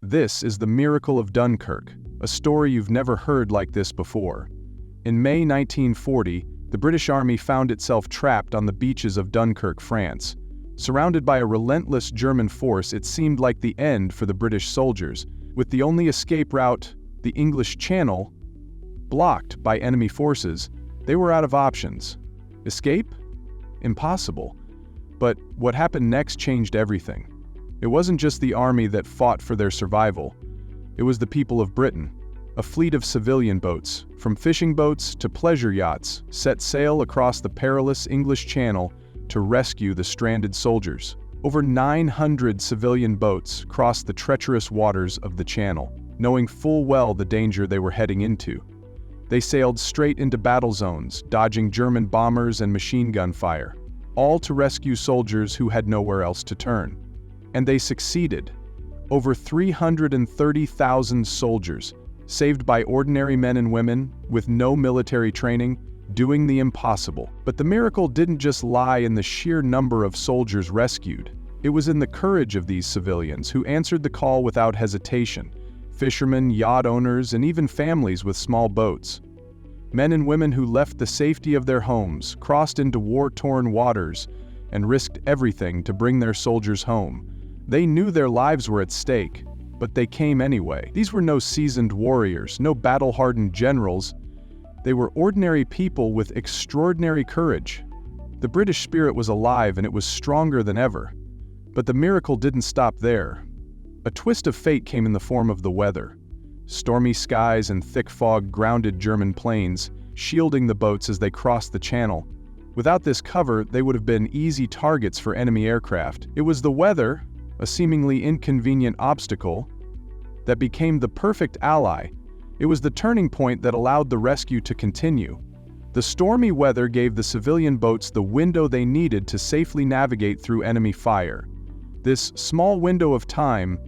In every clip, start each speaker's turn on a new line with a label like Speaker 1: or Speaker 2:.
Speaker 1: This is the miracle of Dunkirk, a story you've never heard like this before. In May 1940, the British Army found itself trapped on the beaches of Dunkirk, France. Surrounded by a relentless German force, it seemed like the end for the British soldiers, with the only escape route, the English Channel, blocked by enemy forces. They were out of options. Escape? Impossible. But what happened next changed everything. It wasn't just the army that fought for their survival. It was the people of Britain. A fleet of civilian boats, from fishing boats to pleasure yachts, set sail across the perilous English Channel to rescue the stranded soldiers. Over 900 civilian boats crossed the treacherous waters of the Channel, knowing full well the danger they were heading into. They sailed straight into battle zones, dodging German bombers and machine gun fire, all to rescue soldiers who had nowhere else to turn. And they succeeded. Over 330,000 soldiers, saved by ordinary men and women with no military training, doing the impossible. But the miracle didn't just lie in the sheer number of soldiers rescued. It was in the courage of these civilians who answered the call without hesitation. Fishermen, yacht owners, and even families with small boats. Men and women who left the safety of their homes, crossed into war-torn waters, and risked everything to bring their soldiers home. They knew their lives were at stake, but they came anyway. These were no seasoned warriors, no battle-hardened generals. They were ordinary people with extraordinary courage. The British spirit was alive and it was stronger than ever. But the miracle didn't stop there. A twist of fate came in the form of the weather. Stormy skies and thick fog grounded German planes, shielding the boats as they crossed the channel. Without this cover, they would have been easy targets for enemy aircraft. It was the weather, a seemingly inconvenient obstacle, that became the perfect ally. It was the turning point that allowed the rescue to continue. The stormy weather gave the civilian boats the window they needed to safely navigate through enemy fire. This small window of time,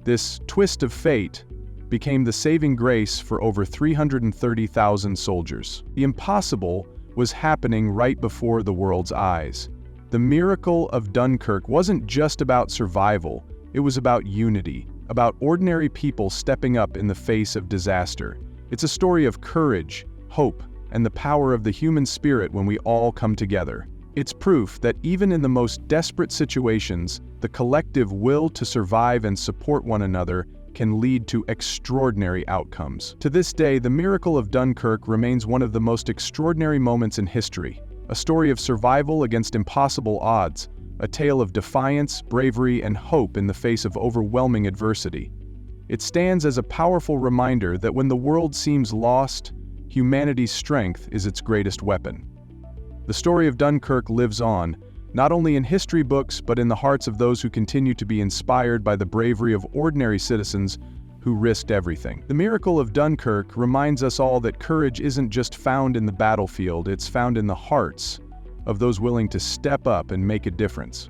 Speaker 1: this twist of fate, became the saving grace for over 330,000 soldiers. The impossible was happening right before the world's eyes. The miracle of Dunkirk wasn't just about survival, it was about unity, about ordinary people stepping up in the face of disaster. It's a story of courage, hope, and the power of the human spirit when we all come together. It's proof that even in the most desperate situations, the collective will to survive and support one another can lead to extraordinary outcomes. To this day, the miracle of Dunkirk remains one of the most extraordinary moments in history. A story of survival against impossible odds, a tale of defiance, bravery, and hope in the face of overwhelming adversity. It stands as a powerful reminder that when the world seems lost, humanity's strength is its greatest weapon. The story of Dunkirk lives on, not only in history books but in the hearts of those who continue to be inspired by the bravery of ordinary citizens who risked everything. The miracle of Dunkirk reminds us all that courage isn't just found in the battlefield, it's found in the hearts of those willing to step up and make a difference.